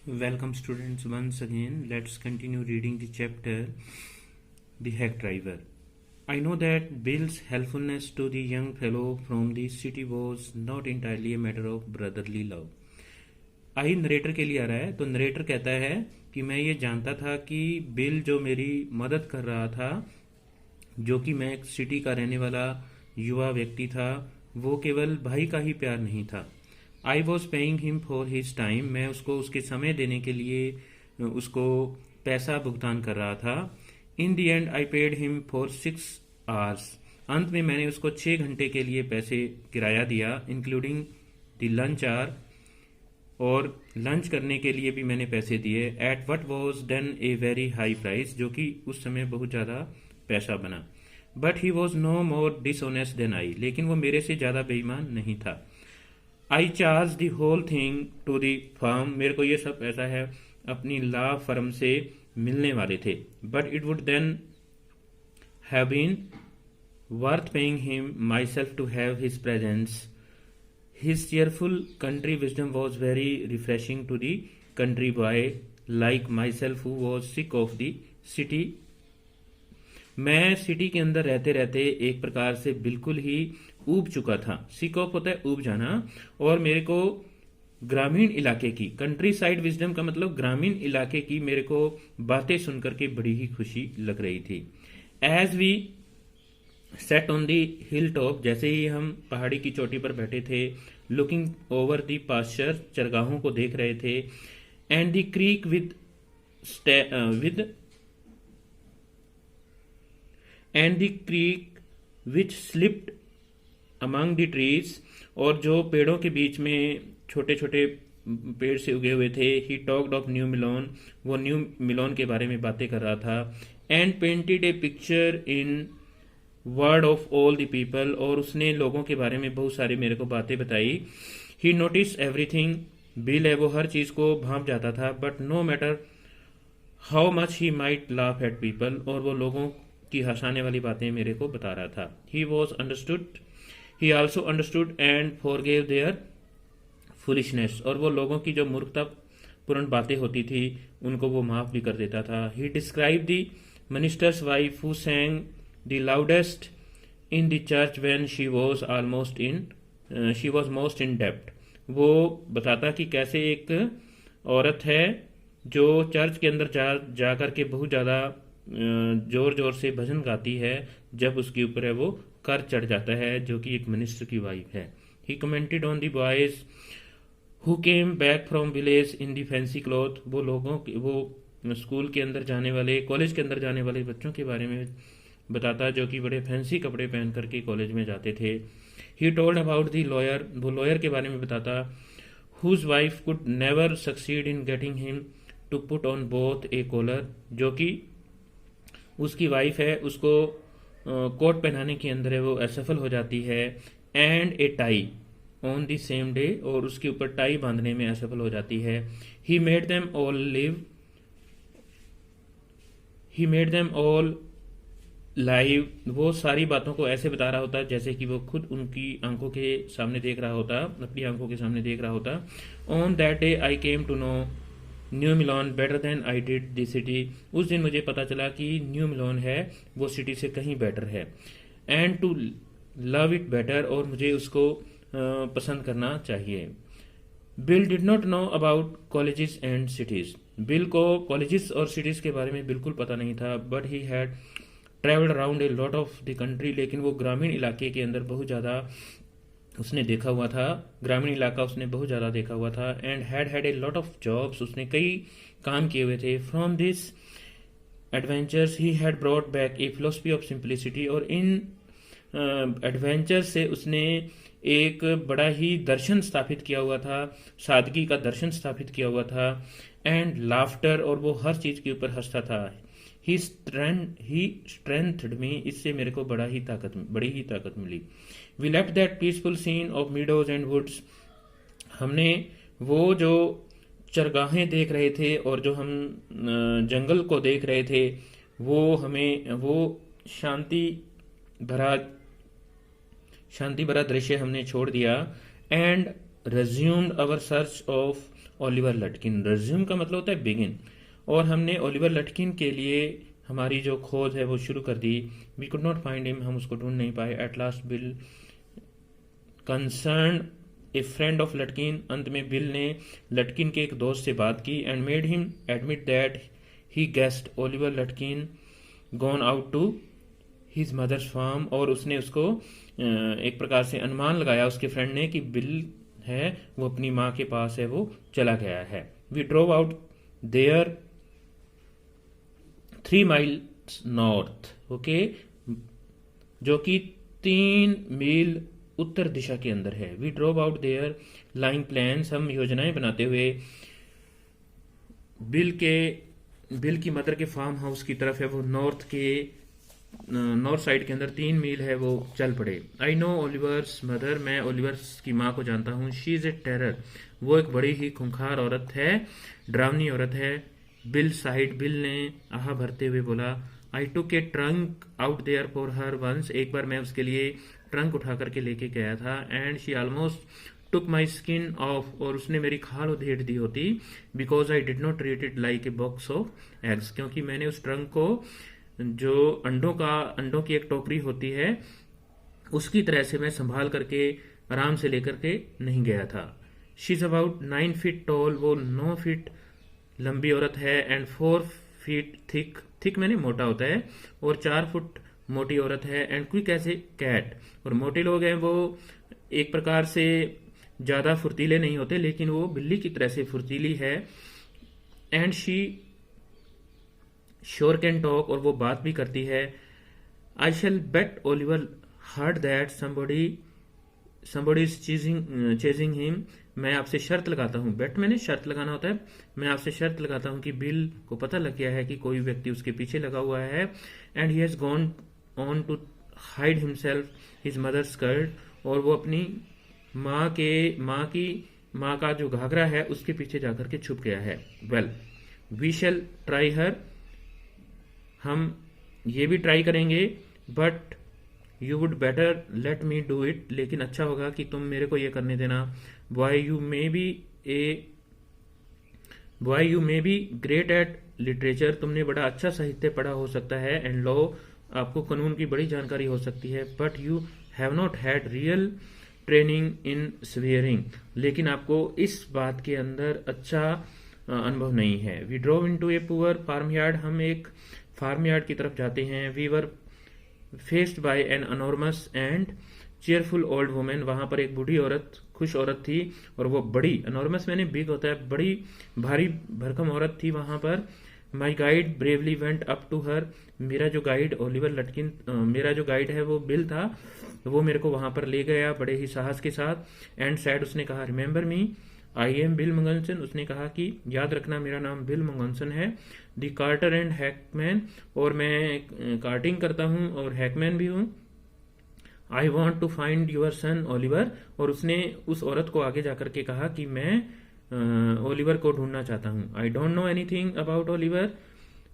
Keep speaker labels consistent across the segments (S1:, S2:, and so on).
S1: Welcome students once again. Let's continue reading the chapter The Hack Driver. I know that Bill's helpfulness to the young fellow from the city was not entirely a matter of brotherly love. I narrator के लिए आ रहा है तो narrator कहता है कि मैं ये जानता था कि बिल जो मेरी मदद कर रहा था, जो कि मैं एक सिटी का रहने वाला युवा व्यक्ति था, वो केवल भाई का ही प्यार नहीं था। I was paying him for his time, मैं उसको उसके समय देने के लिए उसको पैसा भुगतान कर रहा था। In the end I paid him for 6 hours, अंत में मैंने उसको 6 घंटे के लिए पैसे किराया दिया, इंक्लूडिंग द लंच आवर, और लंच करने के लिए भी मैंने पैसे दिए। At what was then a very high price, जो कि उस समय बहुत ज़्यादा पैसा बना। But he was no more dishonest than I, लेकिन वो मेरे से ज़्यादा बेईमान नहीं था। I charge the whole thing to the firm, मेरे को ये सब पैसा है अपनी लॉ फर्म से मिलने वाले थे। But it would then have been worth paying him myself to have his presence. His cheerful country wisdom was very refreshing to the country boy like myself who was sick of the city. मैं city के अंदर रहते रहते एक प्रकार से बिल्कुल ही ऊब चुका था। सिक ऑफ होता है ऊब जाना, और मेरे को ग्रामीण इलाके की, कंट्री साइड विजडम का मतलब ग्रामीण इलाके की, मेरे को बातें सुनकर के बड़ी ही खुशी लग रही थी। As we sat on the hill top, जैसे ही हम पहाड़ी की चोटी पर बैठे थे, लुकिंग ओवर दी पास्चर, चरगाहों को देख रहे थे, and the creek and the creek which slipped among the trees, और जो पेड़ों के बीच में छोटे छोटे पेड़ से उगे हुए थे। ही टॉक्ड ऑफ न्यू मिलोन, वो न्यू मिलोन के बारे में बातें कर रहा था। And painted A picture in word of all the people, और उसने लोगों के बारे में बहुत सारी मेरे को बातें बताई। ही नोटिस एवरीथिंग, बिल है वो हर चीज को भांप जाता था। But no matter how much he might laugh at people, और वो लोगों की हंसाने वाली बातें मेरे को बता रहा था। He was understood, he also understood and forgave their foolishness, और वो लोगों की जो मूर्खतापूर्ण बातें होती थी उनको वो माफ भी कर देता था। He describe the minister's wife who sang the loudest in the church when she was most in debt. वो बताता कि कैसे एक औरत है जो चर्च के अंदर जा कर के बहुत ज़्यादा जोर जोर से भजन गाती है जब उसके ऊपर है वो कर चढ़ जाता है, जो कि एक मिनिस्टर की वाइफ है। He commented on the boys who came back from village in the fancy cloth, वो लोगों की, वो स्कूल के अंदर जाने वाले, कॉलेज के अंदर जाने वाले बच्चों के बारे में बताता जो कि बड़े फैंसी कपड़े पहन करके कॉलेज में जाते थे। He told about the lawyer, वो लॉयर के बारे में बताता whose wife could never succeed in getting him to put on both a collar, जो कि उसकी वाइफ है उसको कोट पहनाने के अंदर है वो असफल हो जाती है, and A tie on the same day, और उसके ऊपर टाई बांधने में असफल हो जाती है। He made them all live, वो सारी बातों को ऐसे बता रहा होता जैसे कि वो खुद उनकी आंखों के सामने देख रहा होता, अपनी आंखों के सामने देख रहा होता। On that day I came to know new Milon better than I did the city, उस दिन मुझे पता चला कि न्यू मिलोन है वो सिटी से कहीं बेटर है। And to love it better, और मुझे उसको पसंद करना चाहिए। Bill did not know about colleges and cities, Bill को कॉलेजेस और सिटीज के बारे में बिल्कुल पता नहीं था। But he had travelled around a lot of the country, लेकिन वो ग्रामीण इलाके के अंदर बहुत ज़्यादा उसने देखा हुआ था, ग्रामीण इलाका उसने बहुत ज़्यादा देखा हुआ था। And had a lot of jobs, उसने कई काम किए हुए थे। From this adventures he had brought back a philosophy of simplicity, और इन एडवेंचर से उसने एक बड़ा ही दर्शन स्थापित किया हुआ था, सादगी का दर्शन स्थापित किया हुआ था। एंड लाफ्टर, और वो हर चीज़ के ऊपर हंसता था। ही स्ट्रेंथड मी, इससे मेरे को बड़ी ही ताकत मिली। We left that peaceful scene of meadows and woods, हमने वो जो चरगाहें देख रहे थे और जो हम जंगल को देख रहे थे, वो शांति भरा दृश्य हमने छोड़ दिया। And resumed our search Oliver Lutkin. Resume का मतलब होता है बिगिन, और हमने ओलिवर लटकिन के लिए हमारी जो खोज है वो शुरू कर दी। We could not find him, हम उसको ढूंढ नहीं पाए। At last Bill concern a friend of Lutkin, अंत में बिल ने लटकिन के एक दोस्त से बात की and made him admit that he guessed Oliver Lutkin gone out to his mother's farm, और उसने उसको एक प्रकार से अनुमान लगाया उसके फ्रेंड ने कि बिल है वो अपनी माँ के पास है, वो चला गया है। We drove out there 3 miles north, okay, जो कि 3 मील उत्तर दिशा के अंदर है। We drove out there lying plans, हम योजनाएं बनाते हुए बिल की मदर के फार्म हाउस की तरफ है वो नॉर्थ साइड के अंदर 3 मील है, वो चल पड़े। आई नो ओलिवर्स मदर, मैं ओलिवर्स की माँ को जानता हूँ। शी इज ए टेरर, वो एक बड़ी ही खूंखार औरत है, डरावनी औरत है। बिल साइड, बिल ने आह भरते हुए बोला। I took a trunk out there for her once, एक बार मैं उसके लिए ट्रंक उठा करके लेके गया था। And she almost took my skin of, और उसने मेरी खाल उधेड़ दी होती। Because I did not treat it like a box of eggs, क्योंकि मैंने उस ट्रंक को जो अंडों की एक टोकरी होती है उसकी तरह से मैं संभाल करके आराम से लेकर के नहीं गया था। She is about 9 feet tall, वो 9 फीट लंबी औरत है। एंड 4 फीट थिक, थिक मैंने मोटा होता है, और 4 फुट मोटी औरत है। एंड क्विक ऐसे कैट, और मोटे लोग हैं वो एक प्रकार से ज्यादा फुर्तीले नहीं होते, लेकिन वो बिल्ली की तरह से फुर्तीली है। And she sure can talk, और वो बात भी करती है। I shall bet Oliver heard that somebody is chasing him, मैं आपसे शर्त लगाता हूँ, बेट मैंने शर्त लगाना होता है, मैं आपसे शर्त लगाता हूँ कि बिल को पता लग गया है कि कोई व्यक्ति उसके पीछे लगा हुआ है। And he has gone on to hide himself his mother skirt, और वो अपनी माँ का जो घाघरा है उसके पीछे जाकर के छुप गया है। वेल वी शैल ट्राई हर, हम ये भी ट्राई करेंगे, but you would better let me do it, लेकिन अच्छा होगा कि तुम मेरे को ये करने देना। Why you may be great at literature, तुमने बड़ा अच्छा साहित्य पढ़ा हो सकता है। एंड लॉ, आपको कानून की बड़ी जानकारी हो सकती है। But you have not had real training in swearing, लेकिन आपको इस बात के अंदर अच्छा अनुभव नहीं है। We drove into a poor farm yard, हम एक फार्म यार्ड की तरफ जाते हैं। We were faced by an enormous and cheerful old women, वहां पर एक बूढ़ी औरत, खुश औरत थी, और वो बड़ी, अनॉर्मस मैंने बिग होता है, बड़ी भारी भरकम औरत थी वहां पर। My guide bravely went up to her, मेरा जो गाइड ओलिवर लटकिन, मेरा जो गाइड है वो बिल था, वो मेरे को वहां पर ले गया बड़े ही साहस के साथ। एंड सैड, उसने कहा, remember me I am Bill Magnuson, उसने कहा कि याद रखना मेरा नाम बिल मंगनसन है। दी कार्टर एंड हैकमैन, और मैं कार्टिंग करता हूँ और हैकमैन भी हूँ। I want to find your son Oliver, और उसने उस औरत को आगे जाकर के कहा कि मैं ओलिवर को ढूंढना चाहता हूँ। I don't know anything about Oliver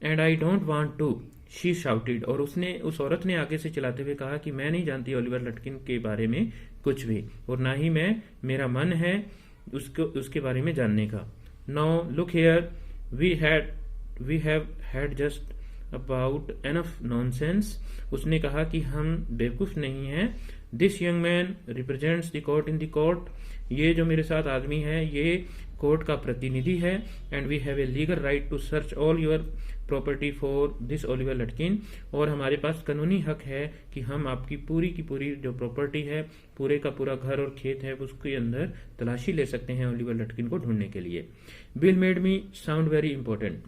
S1: and I don't want to, she shouted, और उस औरत ने आगे से चलाते हुए कहा कि मैं नहीं जानती ओलिवर लटकिन के बारे में कुछ भी, और ना ही मेरा मन है उसके बारे में जानने का। Now look here, we have had just about enough nonsense, उसने कहा कि हम बेवकूफ नहीं हैं। This young man represents the court in the court, ये जो मेरे साथ आदमी है ये कोर्ट का प्रतिनिधि है। And we have a legal right to search all your property for this Oliver Lutkin, और हमारे पास कानूनी हक है कि हम आपकी पूरी की पूरी जो प्रॉपर्टी है, पूरे का पूरा घर और खेत है, उसके अंदर तलाशी ले सकते हैं ओलिवर लटकिन को ढूंढने के लिए। Bill made me sound very important,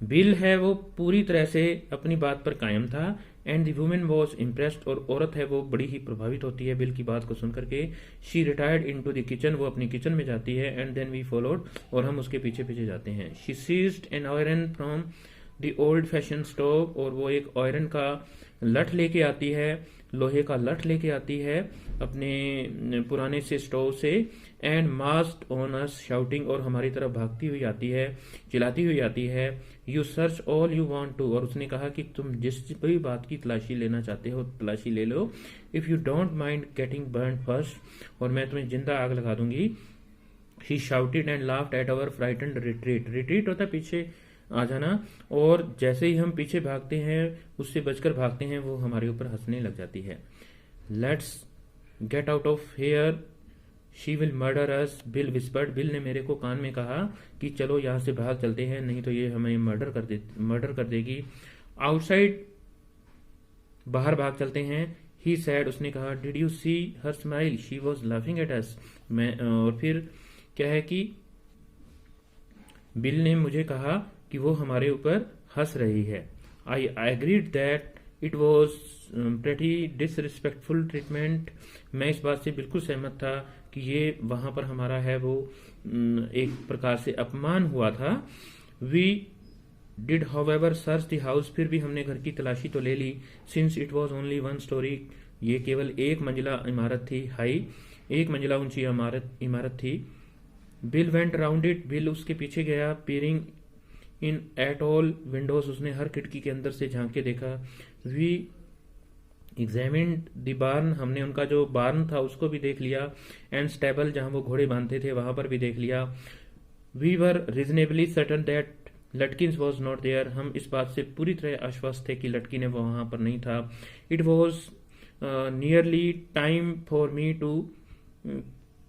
S1: bill है वो पूरी तरह से अपनी बात पर कायम था। And the women was impressed, और औरत है वो बड़ी ही प्रभावित होती है बिल की बात को सुन करके। She retired in to the kitchen, वो अपनी किचन में जाती है। एंड देन वी फॉलोड, और हम उसके पीछे पीछे जाते हैं। She seized an iron from the old fashion stove, और वो एक आयरन का लठ लेके आती है, लोहे का लठ लेके आती है अपने पुराने से स्टोव से। And massed on us shouting, और हमारी तरफ भागती हुई आती है, चिल्लाती हुई आती है। You search all you want to, और उसने कहा कि तुम जिस भी बात की तलाशी लेना चाहते हो तलाशी ले लो। If you don't mind getting burn first, और मैं तुम्हें जिंदा आग लगा दूंगी। He shouted and laughed at our frightened retreat. Retreat होता है पीछे आ जाना, और जैसे ही हम पीछे भागते हैं, उससे बचकर भागते हैं, वो हमारे ऊपर हंसने लग जाती है. Let's get out of here. She will murder us. Bill whispered. Bill ने मेरे को कान में कहा कि चलो यहाँ से भाग चलते हैं, नहीं तो ये हमें मर्डर कर देगी. आउटसाइड, बाहर भाग चलते हैं. ही सैड, उसने कहा. Did you see her smile, she was laughing at us. मैं, और फिर क्या है कि बिल ने मुझे कहा कि वो हमारे ऊपर हंस रही है. I agreed that it was pretty disrespectful treatment. मैं इस बात से बिल्कुल सहमत था कि ये वहां पर हमारा है वो एक प्रकार से अपमान हुआ था. We did however search the house. फिर भी हमने घर की तलाशी तो ले ली. Since it was only one story. ये केवल एक मंजिला इमारत थी. हाई, एक मंजिला ऊंची इमारत थी. Bill went around it. Bill उसके पीछे गया. पीरिंग इन एट ऑल विंडोज. उसने हर खिड़की के अंदर से झांक के देखा. वी एग्जामिन्ड द बार्न. हमने उनका जो बार्न था उसको भी देख लिया. एंड स्टेबल, जहां वो घोड़े बांधते थे, वहां पर भी देख लिया. We were reasonably certain that Lutkins was not there. हम इस बात से पूरी तरह आश्वस्त थे कि लटकिन वहां पर नहीं था. It was nearly time for me to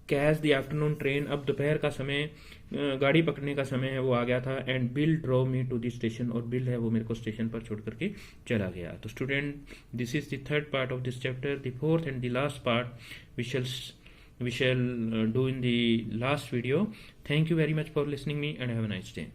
S1: catch the afternoon train. अब दोपहर का समय, गाड़ी पकड़ने का समय है, वो आ गया था. And Bill draw me to the station. और बिल है वो मेरे को स्टेशन पर छोड़ करके चला गया. तो student, this is the third part of this chapter. The fourth and the last part we shall do in the last video. Thank you very much for listening me, and have a nice day.